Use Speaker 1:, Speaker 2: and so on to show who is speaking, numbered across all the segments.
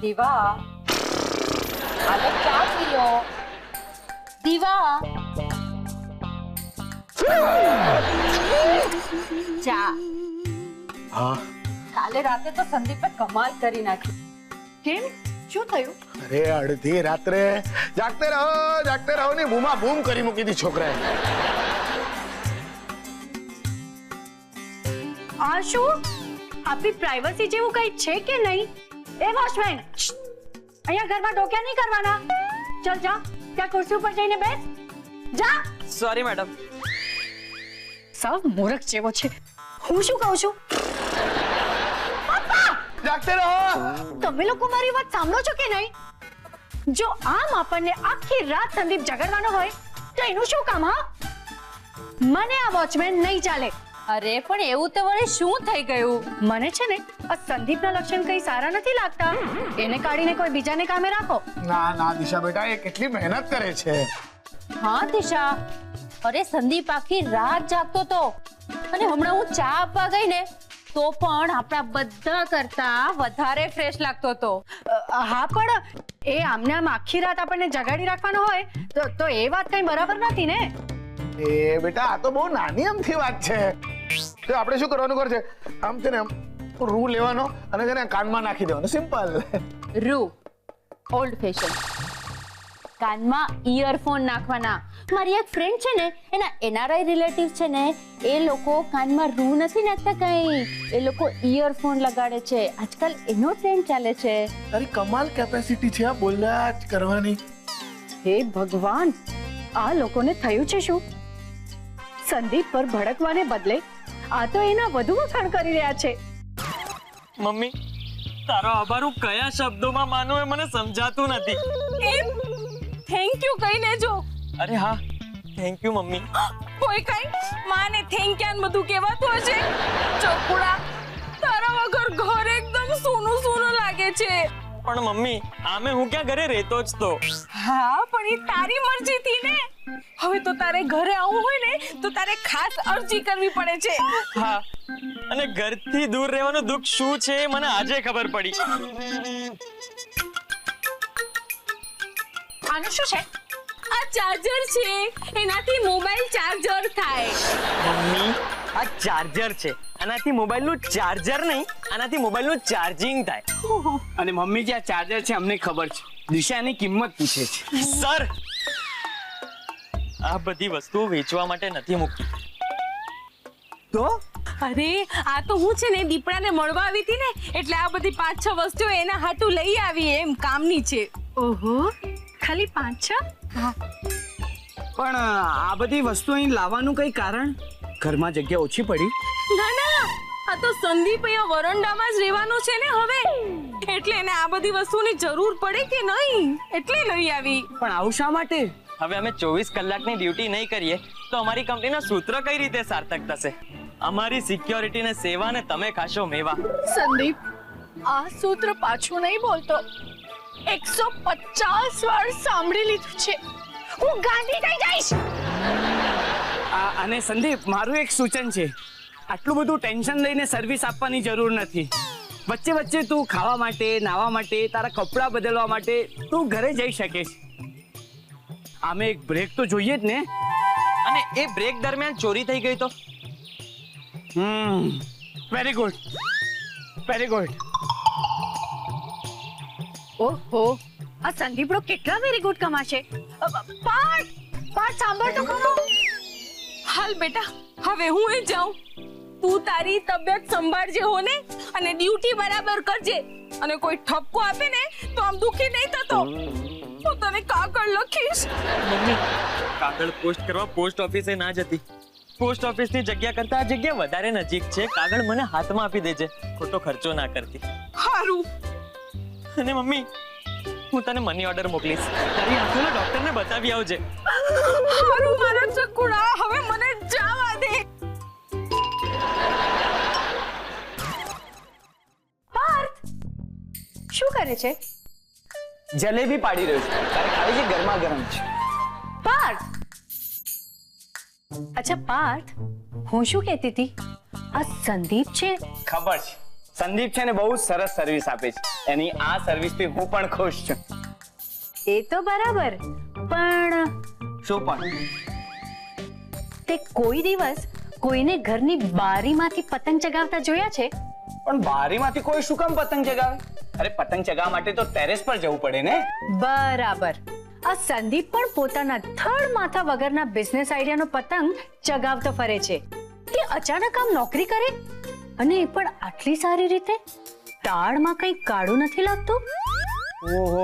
Speaker 1: દીવા આલે ચા પી લો દીવા ચા
Speaker 2: હા
Speaker 1: કાલે રાતે તો સંદીપે કમાલ કરી નાખી કેમ શું થયું
Speaker 2: અરે અડધી રાત્રે જાગતે રહો ને બૂમા બૂમ કરી મૂકી દી છોકરાએ
Speaker 3: આ શું આપણી પ્રાઇવસી જેવું કઈ છે કે નહીં એ વોચમેન અહીંયા ઘરમાં ડોક્યા નહીં કરવાના ચલ જા ત્યાં ખુરશી ઉપર જઈને બેસ જા
Speaker 4: સોરી મેડમ
Speaker 3: સાવ મૂર્ખ જેવો છે હું શું કહું છું
Speaker 2: જાગતે રહો
Speaker 3: તમે લોકો મારી વાત સાંભળો છો કે નહીં જો આમ આપણને આખી રાત સંદીપ જગાડવાનો હોય તો એનું શું કામ હા મને આ વોચમેન નહીં ચાલે
Speaker 1: અરે પણ એવું તો વળી શું થઈ ગયું
Speaker 3: મને છે ને આ સંદીપના લક્ષણ કઈ સારા નથી લાગતા એને કાઢીને કોઈ બીજાને કામે રાખો
Speaker 2: ના ના દિશા બેટા એ કેટલી મહેનત કરે છે
Speaker 1: હા દિશા અરે સંદીપ આખી રાત જાગતો તો અને હમણાં હું ચા આપવા ગઈ ને તો પણ આપણા બધા કરતા વધારે ફ્રેશ લાગતો હતો
Speaker 3: હા પણ એ આમને આમ આખી રાત આપણને જગાડી રાખવાનો હોય તો એ વાત કઈ બરાબર નથી ને
Speaker 2: એ બેટા આ તો બહુ નાની અમથી વાત છે તો આપણે શું કરવાનું ખબર છે આમ છે ને રૂ લેવાનો અને છે ને કાનમાં નાખી દેવાનો સિમ્પલ
Speaker 1: રૂ ઓલ્ડ ફેશન કાનમાં ઇયરફોન નાખવાના મારી એક ફ્રેન્ડ છે ને એના એનઆરઆઈ રિલેટિવ છે ને એ લોકો કાનમાં રૂ નથી નાખતા કઈ એ લોકો ઇયરફોન લગાડે છે આજકાલ એનો ટ્રેન્ડ ચાલે છે
Speaker 2: તારી કમાલ કેપેસિટી છે આ બોલ્યા જ કરવાની
Speaker 3: હે ભગવાન આ લોકોને થયું છે શું સંદીપ પર ભડકવાને બદલે આ તો એના વધુ વખાણ કરી રહ્યા છે
Speaker 4: મમ્મી તારો આભાર હું કયા શબ્દોમાં માનું એ મને સમજાતું નથી
Speaker 5: એમ થેન્ક યુ કહીને જો
Speaker 4: અરે હા થેન્ક યુ મમ્મી
Speaker 5: કોઈ કઈ માને થેન્ક યુ બધું કહેવાતું હશે ચોકુડા તારા વગર ઘર એકદમ સૂનું સૂનું લાગે છે
Speaker 4: પણ મમ્મી આમે હું ક્યાં ઘરે રહેતો જ તો
Speaker 5: હા પણ એ તારી મરજી થી ને હવે તો તારે ઘરે આવવું હોય ને તો તારે ખાસ અરજી કરવી પડે છે
Speaker 4: હા અને ઘરથી દૂર રહેવાનું દુઃખ શું છે એ મને આજે ખબર પડી
Speaker 3: આનું શું છે
Speaker 5: આ ચાર્જર છે એનાથી મોબાઈલ ચાર્જર થાય
Speaker 4: મમ્મી આ ચાર્જર છે આનાથી મોબાઈલનું ચાર્જર નહીં આનાથી મોબાઈલનું ચાર્જિંગ થાય
Speaker 6: અને મમ્મી જે આ ચાર્જર છે અમને ખબર છે દિશાની કિંમત પૂછે છે
Speaker 4: સર આ બધી વસ્તુઓ વેચવા માટે નથી મૂકી
Speaker 6: તો
Speaker 5: અરે આ તો હું છે ને દીપડાને મળવા આવી હતી ને એટલે આ બધી 5-6 વસ્તુઓ એના હાટુ લઈ આવી એમ કામની છે
Speaker 3: ઓહો ખાલી 5-6
Speaker 6: પણ આ બધી વસ્તુ અહીં લાવવાનું કઈ કારણ ઘરમાં જગ્યા ઓછી પડી
Speaker 5: ના ના આ તો સંદીપ અહીંયા વરંડામાં જ રહેવાનું છે ને હવે એટલે એને આ બધી વસ્તુની જરૂર પડે કે નહીં એટલે લઈ આવી
Speaker 6: પણ આવું શા માટે
Speaker 4: હવે અમે 24 કલાકની ડ્યુટી નહીં કરીએ તો અમારી કંપનીના સૂત્ર કઈ રીતે સાર્થક થશે અમારી સિક્યોરિટી ને સેવા ને તમે ખાશો મેવા
Speaker 3: સંદીપ આ સૂત્ર પાછું નહીં બોલતો 150 વાર સાંભળી લીધું છે હું ગાંડી થઈ જઈશ
Speaker 6: અને સંદીપ મારું એક સૂચન છે આટલું બધું ટેન્શન લઈને સર્વિસ આપવાની જરૂર નથી વચ્ચે વચ્ચે તું ખાવા માટે નાવા માટે તારા કપડાં બદલવા માટે તું ઘરે જઈ શકે છે આમે એક બ્રેક તો જોઈએ જ ને
Speaker 4: અને એ બ્રેક દરમિયાન ચોરી થઈ ગઈ તો
Speaker 6: વેરી ગુડ વેરી ગુડ
Speaker 3: ઓહો આ સંદીપડો કેટલા વેરી ગુડ કમાશે પાર્થ સાંભળ તો ખરો
Speaker 5: હાલ બેટા હવે હું એ જાઉં તું તારી તબિયત સંભાળજે હો ને અને ડ્યુટી બરાબર કરજે અને કોઈ ઠપકો આપે ને તો આમ દુખી નહીં થતો હું તને કાગળ લખીશ
Speaker 4: મમ્મી કાગળ પોસ્ટ કરવા પોસ્ટ ઓફિસે ના જતી પોસ્ટ ઓફિસની જગ્યા કરતા આ જગ્યા વધારે નજીક છે કાગળ મને હાથમાં આપી દેજે ખોટો ખર્ચો ના કરતી
Speaker 5: હારું
Speaker 4: અને મમ્મી હું તને મની ઓર્ડર મોકલીશ તારી આંખોના ડોક્ટરને બતાવી આવજે
Speaker 5: હારું મારા ચકુડા હવે મને જવા દે
Speaker 3: પાર્થ શું કરે છે
Speaker 6: જલેબી પાડી રહ્યો છે તારે ખાવી છે ગરમા ગરમ છે
Speaker 3: પાર્થ અચ્છા પાર્થ હું શું કહેતી હતી આ સંદીપ છે
Speaker 6: ખબર છે સંદીપ છે ને બહુ સરસ સર્વિસ આપે છે. એની આ સર્વિસથી હું પણ ખુશ છું.
Speaker 3: એ તો બરાબર, પણ
Speaker 6: શું પણ?
Speaker 3: તે કોઈ દિવસ કોઈને ઘરની બારીમાંથી પતંગ ચગાવતા જોયા છે?
Speaker 6: પણ બારીમાંથી કોઈ શું કામ પતંગ ચગાવે? અરે પતંગ ચગાવવા માટે તો ટેરેસ પર જવું પડે ને.
Speaker 3: બરાબર. આ સંદીપ પણ પોતાના થડ માથા વગરના બિઝનેસ આઈડિયાનો પતંગ ચગાવતો ફરે છે. તે અચાનક આમ નોકરી કરે અને એ પણ આટલી સારી રીતે. તાળમાં કંઈ કાળું નથી લાગતું?
Speaker 6: ઓહો,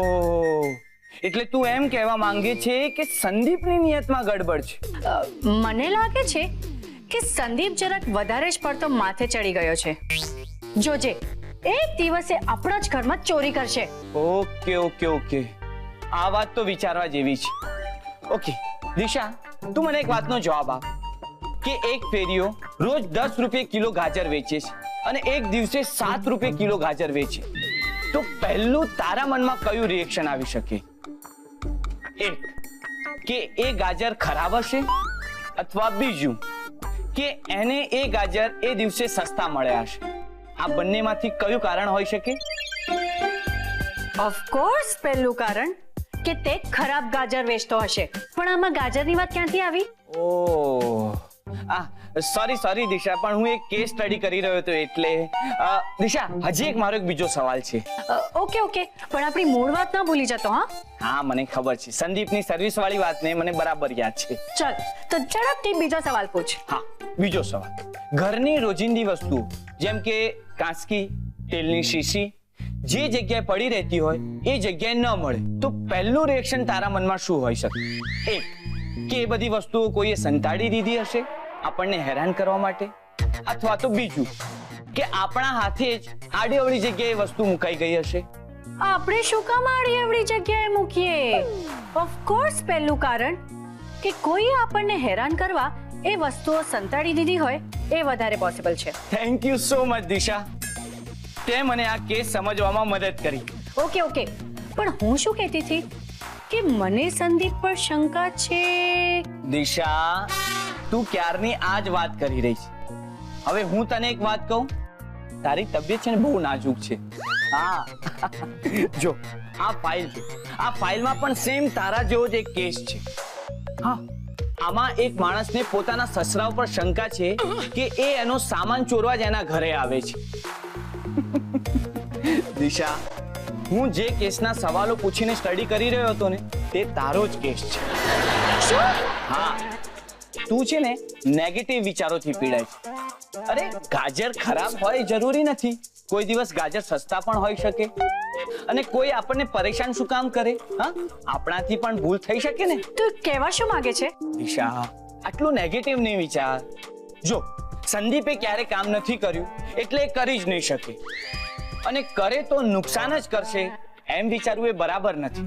Speaker 6: એટલે તું એમ કહેવા માંગે છે કે સંદીપની નિયતમાં ગડબડ છે?
Speaker 3: મને લાગે છે કે સંદીપ જરાક વધારે જ પડતો માથે ચડી ગયો છે. જોજે, એક દિવસે આપણા જ ઘરમાં ચોરી કરશે.
Speaker 6: ઓકે ઓકે ઓકે, આ વાત તો વિચારવા જેવી છે. ઓકે દિશા, તું મને એક વાતનો જવાબ આપ કે એક ફેરીઓ રોજ 10 રૂપિયા કિલો ગાજર વેચે છે અને એક દિવસે 7 રૂપિયા કિલો ગાજર વેચે, તો પહેલું તારા મનમાં કયું રિએક્શન આવી શકે? એક કે એ ગાજર ખરાબ હશે, અથવા બીજું કે એને એ ગાજર એ દિવસે સસ્તા મળ્યા હશે. આ બંનેમાંથી કયું કારણ હોઈ શકે?
Speaker 3: ઓફકોર્સ પહેલું કારણ કે તે ખરાબ ગાજર વેચતો હશે. પણ આમાં ગાજરની વાત ક્યાંથી આવી?
Speaker 6: ઓહ, સોરી દિશા, પણ હું એક કેસ સ્ટડી કરી રહ્યો હતો એટલે. દિશા, હજી એક મારો એક બીજો સવાલ છે.
Speaker 3: ઓકે ઓકે, પણ આપણી મૂળ વાત ના ભૂલી જતો.
Speaker 6: હા મને ખબર છે, સંદીપની સર્વિસ વાળી વાત ને મને બરાબર યાદ છે.
Speaker 3: ચલ તો ઝડપથી બીજો સવાલ પૂછ.
Speaker 6: હા, બીજો સવાલ. ઘરની રોજિંદી વસ્તુઓ જેમ કે કાંસકી, તેલની શીશી જે જગ્યાએ પડી રહેતી હોય એ જગ્યાએ ન મળે, તો પહેલું રિએક્શન તારા મનમાં શું હોઈ શકે? એક કે એ બધી વસ્તુઓ કોઈએ સંતાડી દીધી હશે આપણને હેરાન કરવા માટે, અથવા તો બીજું કે આપણા હાથે જ આડી અવળી જગ્યાએ વસ્તુ મુકાઈ ગઈ હશે.
Speaker 3: આપણે શું કામ આડી અવળી જગ્યાએ મૂકીએ? ઓફકોર્સ પહેલું કારણ કે કોઈ આપણને હેરાન કરવા એ વસ્તુઓ સંતાડી દીધી હોય એ વધારે પોસિબલ છે.
Speaker 6: થેન્ક યુ સો મચ દિશા, તે મને આ કેસ સમજવામાં મદદ કરી.
Speaker 3: ઓકે ઓકે, પણ હું શું કહેતી હતી કે મને સંદીપ પર શંકા છે.
Speaker 6: દિશા, તું ક્યારની આ જ વાત કરી રહી છે. હવે હું તને એક વાત કહું, તારી તબિયત છે ને બહુ નાજુક છે. હા જો આ ફાઇલ છે, આ ફાઇલમાં પણ સેમ તારા જેવો જ એક કેસ છે. હા, આમાં એક માણસને પોતાના સસરા ઉપર શંકા છે કે એ એનો સામાન ચોરવા જ એના ઘરે આવે છે. દિશા, હું જે કેસના સવાલો પૂછીને સ્ટડી કરી રહ્યો હતો ને તે તારો જ કેસ છે. હા, તું છે ને નેગેટિવ વિચારોથી પીડાય છે. અરે ગાજર ખરાબ હોય જરૂરી નથી, કોઈ દિવસ ગાજર સસ્તા પણ હોઈ શકે. અને કોઈ આપણને પરેશાન શું કામ કરે? હા, આપણાથી પણ ભૂલ થઈ શકે ને.
Speaker 3: તું કહેવા શું માંગે છે?
Speaker 6: દિશા, આટલું નેગેટિવ નહીં વિચાર. જો સંદીપે ક્યારે કામ નથી કર્યું એટલે એ કરી જ નહીં શકે, અને કરે તો નુકસાન જ કરશે એમ વિચારવું એ બરાબર નથી.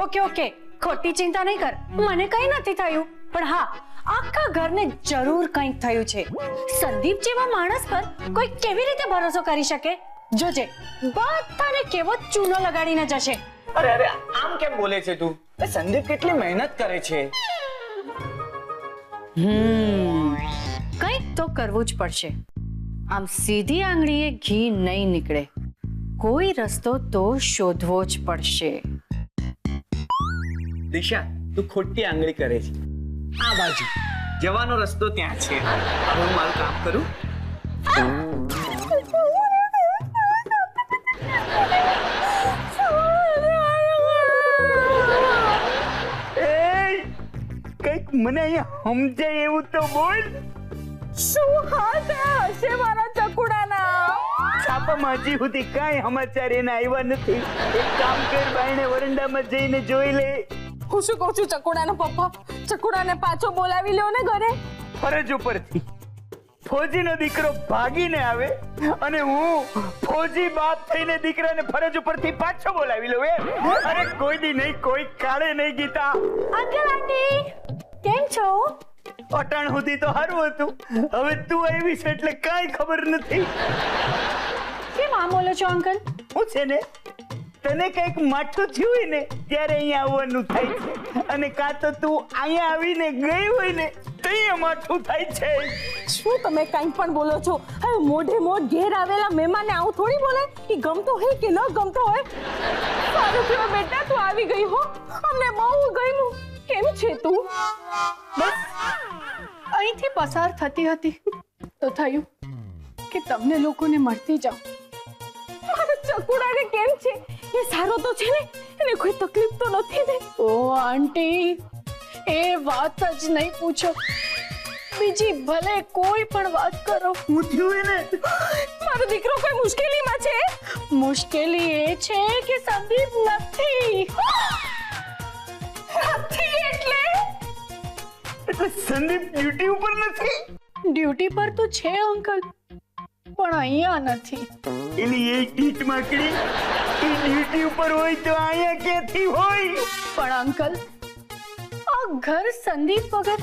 Speaker 3: ઓકે ઓકે, ખોટી ચિંતા નહીં કર, મને કંઈ નથી થયું. પણ હા, આખા ઘરને જરૂર કંઈક થયું છે. સંદીપ જેવા માણસ પર કોઈ કેવી રીતે ભરોસો કરી શકે? જોજે, બધાને કેવો ચૂનો લગાડીને જશે.
Speaker 6: અરે અરે, આમ કેમ બોલે છે તું? સંદીપ કેટલી મહેનત કરે છે.
Speaker 3: કંઈક તો કરવું જ પડશે. આમ સીધી આંગળીએ ઘી નહીં નીકળે, કોઈ રસ્તો તો શોધવો જ પડશે.
Speaker 6: દિશા, તું ખોટી આંગળી કરે છે. આ બાજુ જવાનો રસ્તો ત્યાં છે. હવે હું મારું કામ કરું. કઈક મને અહીંયા સમજાય એવું તો બોલ.
Speaker 5: શું હાલ હશે મારા ચકુડાના?
Speaker 7: છાપામાં હજી સુધી કાંઈ સમાચાર એના આવ્યા નથી. એક કામ કર, બાયણે વરંડામાં જઈને જોઈ લે.
Speaker 5: હું શું કહું છું ચકુડાના પપ્પા, ચકુડાને પાછો બોલાવી લ્યો ને ઘરે.
Speaker 7: ફરજ ઉપરથી ફોજીનો દીકરો ભાગીને આવે અને હું ફોજી બાપ થઈને દીકરાને ફરજ ઉપરથી પાછો બોલાવી લઉં એમ? અરે કોઈ દી નહીં, કોઈ કાળે નહીં. ગીતા,
Speaker 3: અંકલ આંટી કેમ છો?
Speaker 7: અટાણ સુધી તો સારું હતું, હવે તું આવી છે એટલે કાંઈ ખબર નથી.
Speaker 3: કેમ આમ બોલો છો અંકલ?
Speaker 7: હું છે ને, તને કઈક માટું થયું હોય ને ત્યારે અહીંયા આવવાનું થાય છે, અને કાં તો તું અહીંયા આવીને ગઈ હોય ને તઈ માઠું થાય છે.
Speaker 5: શું તમે કંઈ પણ બોલો છો? હવે મોઢે મોઢ ઘેર આવેલા મહેમાનને આવું થોડી બોલે કે ગમતો હોય કે ન ગમતો હોય. સારું થયું બેટા તું આવી ગઈ હો, અમને બહુ ગમ્યું. કેમ છે તું?
Speaker 3: બસ અહીંથી પસાર થતી હતી તો થયું કે તમને લોકોને મળતી જાઉં.
Speaker 5: મારા ચકુડાને કેમ છે? એ સારો તો છે ને? એને કોઈ તકલીફ તો નથી ને?
Speaker 3: ઓ આંટી, એ વાત જ નહીં પૂછો. બીજી ભલે કોઈ પણ વાત કરો.
Speaker 7: હું થયું એને
Speaker 5: મારો દીકરો કોઈ મુશ્કેલીમાં છે?
Speaker 3: મુશ્કેલી એ છે કે સંદીપ નથી.
Speaker 5: નથી
Speaker 7: એટલે સંદીપ ડ્યુટી ઉપર નથી.
Speaker 3: ડ્યુટી પર તો છે અંકલ, પણ અહીંયા નથી.
Speaker 7: એની એક ટીટ માકડી એ ડ્યુટી ઉપર હોય તો અહીંયા ક્યાંથી હોય?
Speaker 3: પણ અંકલ, આ ઘર સંદીપ વગર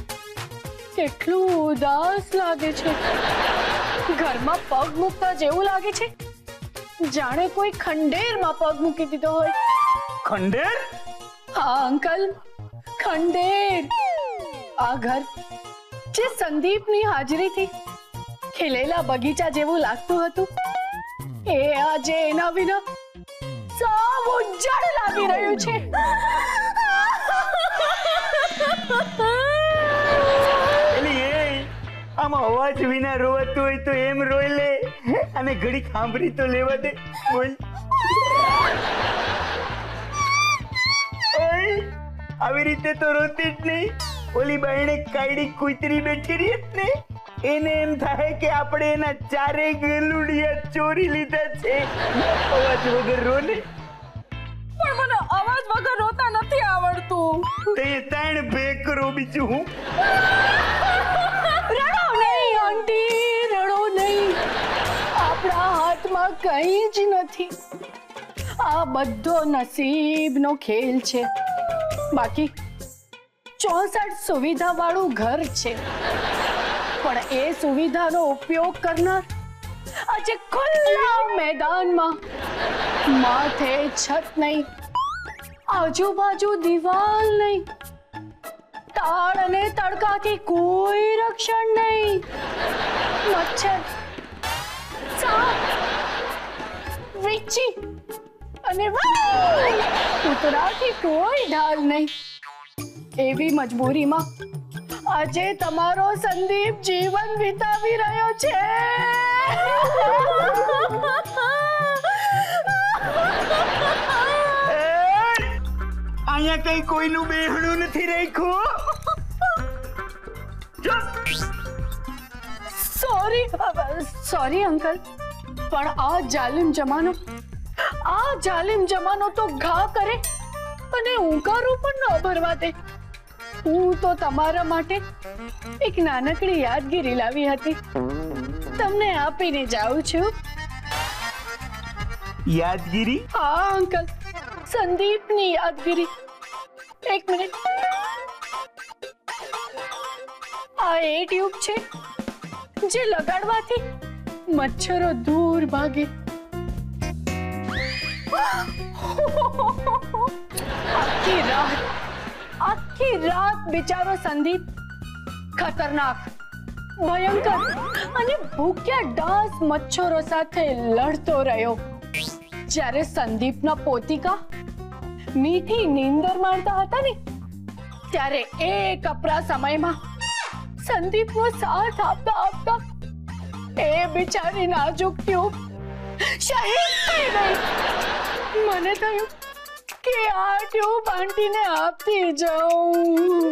Speaker 3: કેટલું ઉદાસ લાગે છે. ઘરમાં પગ મૂકતા જેવું લાગે છે જાણે કોઈ ખંડેરમાં પગ મૂકી દીધો હોય.
Speaker 7: ખંડેર?
Speaker 3: હા અંકલ, ખંડેર. આ ઘર જે સંદીપની હાજરીથી ખીલેલા બગીચા જેવું લાગતું હતું, એ આજે એના વિના સાવ ઉજ્જડ લાગી રહ્યું છે.
Speaker 7: આમાં અવાજ વિના રોવાતું હોય તો એમ રોઈ લે અને ઘડી સાંભળી તો લેવા દે. બોલ. આવી રીતે તો રોતી જ નહીં. ઓલી બાયણે કાયડી કૂતરી બેઠી રહી ને, એને એમ થાય કે આપણે એના ચારે ગલુડિયા ચોરી લીધા છે. અવાજ વગર રો ને.
Speaker 5: પણ મને અવાજ વગર રોતા નથી આવડતું.
Speaker 7: તે તાણ બે કરો બીજું હું.
Speaker 3: રડો નહીં આંટી, રડો નહીં. આપણા હાથમાં કંઈ જ નથી. આ બધો નસીબનો ખેલ છે. બાકી 64 સુવિધા વાળું ઘર છે, પણ એ સુવિધાનો ઉપયોગ કરનાર આજે ખુલ્લા મેદાનમાં, માથે છત નહીં, આજુબાજુ દિવાલ નહીં, તાળ અને તડકાથી કોઈ રક્ષણ નહીં, મચ્છર, સાપ, વીંછી અને કૂતરાથી કોઈ ઢાલ નહીં. એવી મજબૂરીમાં આજે તમારો સંદીપ જીવન વિતાવી રહ્યો છે.
Speaker 7: અહીંયા કઈ કોઈનું બેહણું નથી રાખ્યું.
Speaker 3: સોરી અંકલ, પણ આ જાલિમ જમાનો તો ઘા કરે અને ઉંકારો પણ ન ભરવા દે. હું તો તમારા માટે એક નાનકડી યાદગીરી લાવી હતી, તમને આપીને જાઉં છું.
Speaker 7: યાદગીરી?
Speaker 3: હા અંકલ, સંદીપની યાદગીરી. એક મિનિટ. આ એ ટ્યુબ છે જે લગાડવાથી મચ્છરો દૂર ભાગે. આખી રાત બિચારો સંદીપ ખતરનાક, ભયંકર અને ભૂખ્યા ડાસ મચ્છરો સાથે લડતો રહ્યો. જ્યારે સંદીપના પોતિકા મીઠી નીંદર માણતા હતા ને, ત્યારે એ કપરા સમયમાં સંદીપનો સાથ આપતા આપતા એ બિચારી નાજુક ટ્યુબ શહીદ થઈ ગઈ. મને થયું કે આ ટ્યુબ આંટીને આપતી જાઉં.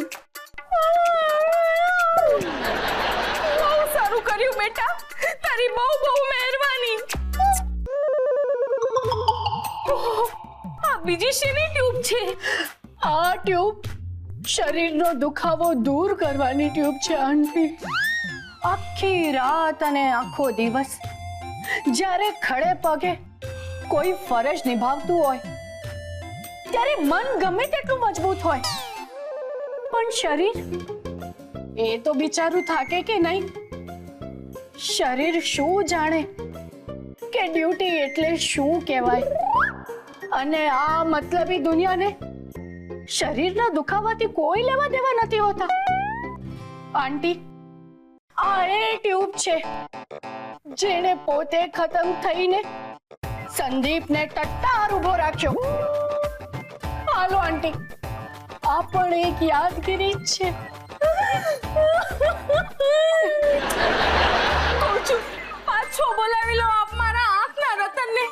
Speaker 5: બહુ સારું કર્યું બેટા, તારી બહુ મહેરબાની. આ બીજી શેની ટ્યુબ છે?
Speaker 3: આ ટ્યુબ શરીરનો દુખાવો દૂર કરવાની ટ્યુબ છે આંટી. આખી રાત અને આખો દિવસ જ્યારે ખડે પગે કોઈ ફરજ નિભાવતું હોય ત્યારે મન ગમે તેટલું મજબૂત હોય, પણ શરીર એ તો બિચારું થાકે કે નહીં. શરીર શું જાણે કે ડ્યુટી એટલે શું કહેવાય. અને આ મતલબી દુનિયાને શરીરના દુખાવાથી કોઈ લેવા દેવા નથી હોતા. આંટી, આ એ ટ્યુબ છે જેને પોતે ખતમ થઈને સંદીપને ટટ્ટાર ઉભો રાખ્યો. હાલો આંટી, આ પણ એક યાદગીરી જ છે.
Speaker 5: કહું છું, પાછો બોલાવી લો આપ મારા આંખના રતનને.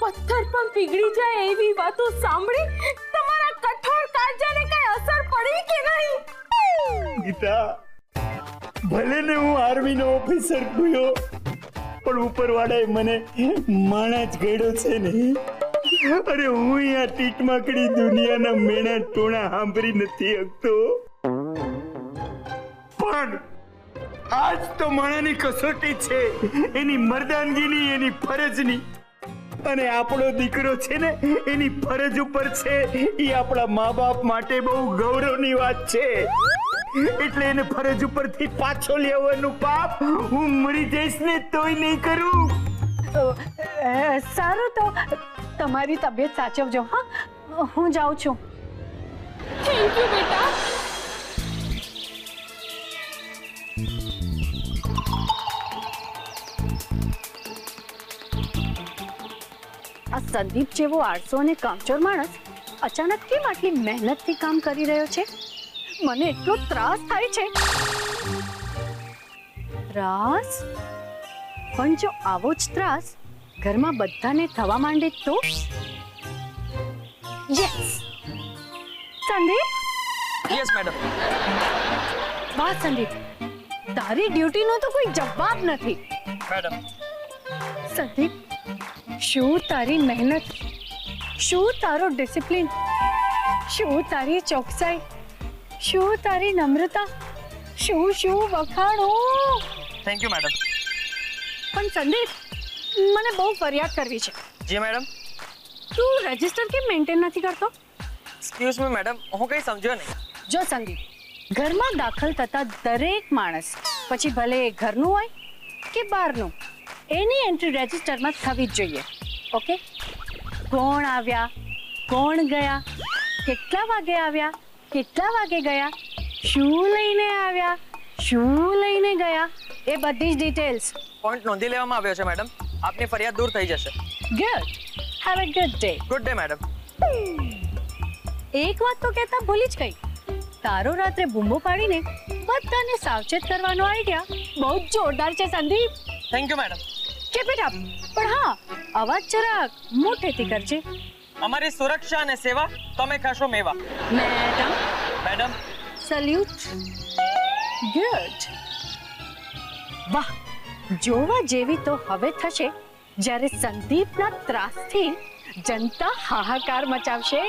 Speaker 5: પથ્થર પણ પીગળી જાય એવી વાતો સાંભળી તમારા કઠોર કાળજાને કઈ અસર પડી કે નહીં?
Speaker 7: ગીતા, ભલે ને હું આર્મી નો ઓફિસર થયો, પણ ઉપરવાળાએ મને માણસ ગળ્યો છે ને. અરે હું અહીંયા ટીટમાકડી દુનિયાના મેણા ટોણા સાંભળી નથી શકતો, પણ આજ તો માણાની કસોટી છે, એની મર્દાનગીની, એની ફરજની. અને આપણો દીકરો છે ને એની ફરજ ઉપર છે, એ આપણા મા બાપ માટે બહુ ગૌરવની વાત છે. એટલે એને ફરજ ઉપરથી પાછો લેવાનું પાપ હું મરી જઈશ ને તોય નહીં કરું.
Speaker 3: સારું, તો તમારી તબિયત સાચવજો. હા, હું જાઉં છું.
Speaker 5: થેન્ક યુ બેટા.
Speaker 3: આ સંદીપ જેવો આળસો અને કામચોર માણસ અચાનક કેમ આટલી મહેનતથી કામ કરી રહ્યો છે? મને એટલો ત્રાસ થાય છે. ત્રાસ? પણ જો આવો જ ત્રાસ ઘરમાં બધાને થવા માંડે તો? યસ, સંદીપ.
Speaker 4: Yes madam.
Speaker 3: વાહ સંદીપ, તારી ડ્યુટીનો તો કોઈ જવાબ નથી.
Speaker 4: મેડમ,
Speaker 3: સંદીપ, શું તારી મહેનત, શું તારો ડિસિપ્લિન, શું તારી ચોકસાઈ, શું તારી નમ્રતા, શું વખાણો.
Speaker 4: Thank you madam.
Speaker 3: પણ સંદીપ, મને બહુ ફરિયાદ કરવી છે.
Speaker 4: જી મેડમ.
Speaker 3: તું રજિસ્ટર કેમ મેન્ટેન નથી કરતો?
Speaker 4: એક્સક્યુઝ મી મેડમ, હું કઈ સમજ્યો નહીં.
Speaker 3: જો સંદીપ, ઘરમાં દાખલ થતા દરેક માણસ, પછી ભલે એ ઘરનું હોય કે બહારનું, એની એન્ટ્રી રજિસ્ટરમાં થવી જ જોઈએ. ઓકે? કોણ આવ્યા, કોણ ગયા, કેટલા વાગે આવ્યા, કેટલા વાગે ગયા, શું લઈને આવ્યા, શું લઈને ગયા, એ બધી જ ડિટેલ્સ.
Speaker 4: પોઈન્ટ નોંધી લેવામાં આવ્યો છે મેડમ. આપની ફરિયાદ દૂર થઈ જશે.
Speaker 3: Good. Have a good day.
Speaker 4: Good day madam.
Speaker 3: એક વાત તો કહેતા ભૂલી જ ગઈ. તારો રાત્રે બૂમો પાડીને બધાને સાવચેત કરવાનો આઈડિયા બહુ જ જોરદાર છે Sandeep.
Speaker 4: Thank you madam.
Speaker 3: Keep it up. પણ હા, અવાજ જરાક મોટેથી કરજે.
Speaker 4: અમારી સુરક્ષા અને સેવા તમે ખાશો મેવા.
Speaker 3: મેડમ.
Speaker 4: મેડમ.
Speaker 3: સલ્યુટ. ગુડ. વાહ, જોવા જેવી તો હવે થશે જ્યારે સંદીપના ત્રાસથી જનતા હાહાકાર મચાવશે.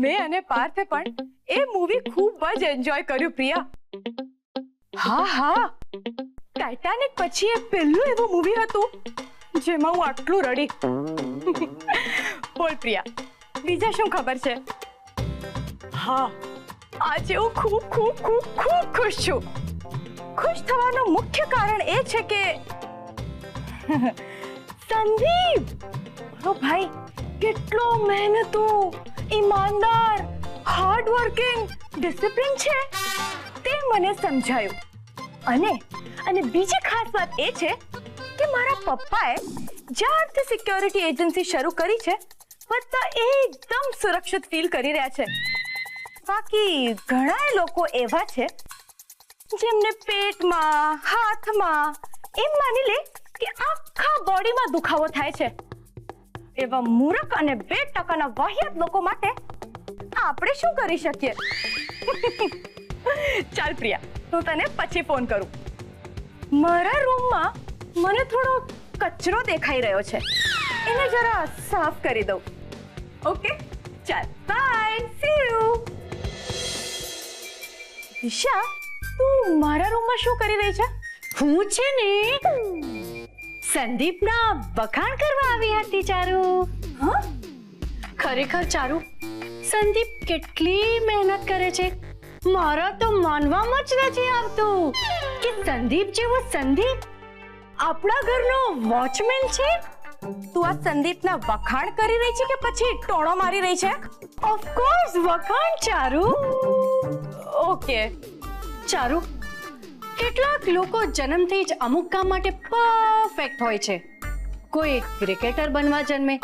Speaker 5: મેં અને પાર્થે પણ એ મૂવી ખૂબ જ એન્જોય કર્યું પ્રિયા. હા, ટાઇટાનિક પછી એ પહેલું એવું મૂવી હતું જેમાં હું આટલું રડી. બોલ પ્રિયા, બીજા શું ખબર છે? હા, આજે હું ખૂબ ખૂબ ખૂબ ખૂબ ખુશ છું. ખુશ થવાનું મુખ્ય કારણ એ છે કે સંદીપ, ઓ ભાઈ, કેટલો મહેનતુ, ઈમાનદાર, હાર્ડ વર્કિંગ, ડિસિપ્લિન છે તે મને સમજાયું. અને બીજી ખાસ વાત એ છે કે મારા પપ્પાએ જ્યારથી સિક્યોરિટી એજન્સી શરૂ કરી છે બધા એકદમ સુરક્ષિત ફીલ કરી રહ્યા છે. બાકી ઘણા લોકો એવા છે જેમને પેટમાં, હાથમાં એમ માની લે કે આખા બોડીમાં દુખાવો થાય છે. એવા મૂર્ખ અને 2% વાહિયાત લોકો માટે આપણે શું કરી શકીએ? ચાલ પ્રિયા, હું તને પછી ફોન કરું. મારા રૂમમાં મને થોડો કચરો દેખાઈ રહ્યો છે, એને જરા સાફ કરી દઉં. ઓકે, ચાલ, બાય, સી યુ. દિશા, તું મારા રૂમમાં શું કરી રહી છે?
Speaker 3: હું છે ને સંદીપના વખાણ કરવા આવી હતી ચારુ.
Speaker 5: હા,
Speaker 3: ખરેખર ચારુ, સંદીપ કેટલી મહેનત કરે છે. મારા તો માનવામાં જ નથી આવતું કે સંદીપ જેવો સંદીપ આપણા ઘરનો વોચમેન છે.
Speaker 5: તું આ સંદીપના વખાણ કરી રહી છે કે પછી ટોણો મારી રહી છે?
Speaker 3: ઓફ કોર્સ વખાણ ચારુ.
Speaker 5: ઓકે,
Speaker 3: ચારુ, કેટલાક લોકો જન્મથી જ અમુક કામ માટે પરફેક્ટ હોય છે. કોઈ ક્રિકેટર બનવા જન્મે,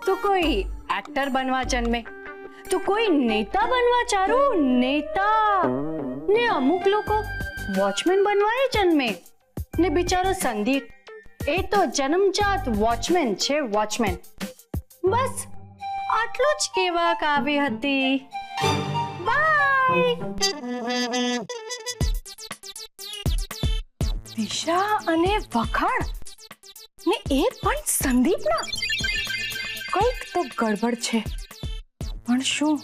Speaker 3: તો કોઈ એક્ટર બનવા જન્મે, તો કોઈ નેતા બનવા. ચારુ, નેતા. ને અમુક લોકો વોચમેન બનવાય જન્મે. ને બિચારો સંદીપ, એ તો જન્મજાત વોચમેન છે, વોચમેન. બસ આટલું જ કહેવા આવી હતી. બાય.
Speaker 5: દિશા અને વખાણ ને એ પણ સંદીપના. કંઈક તો ગડબડ છે, પણ શું?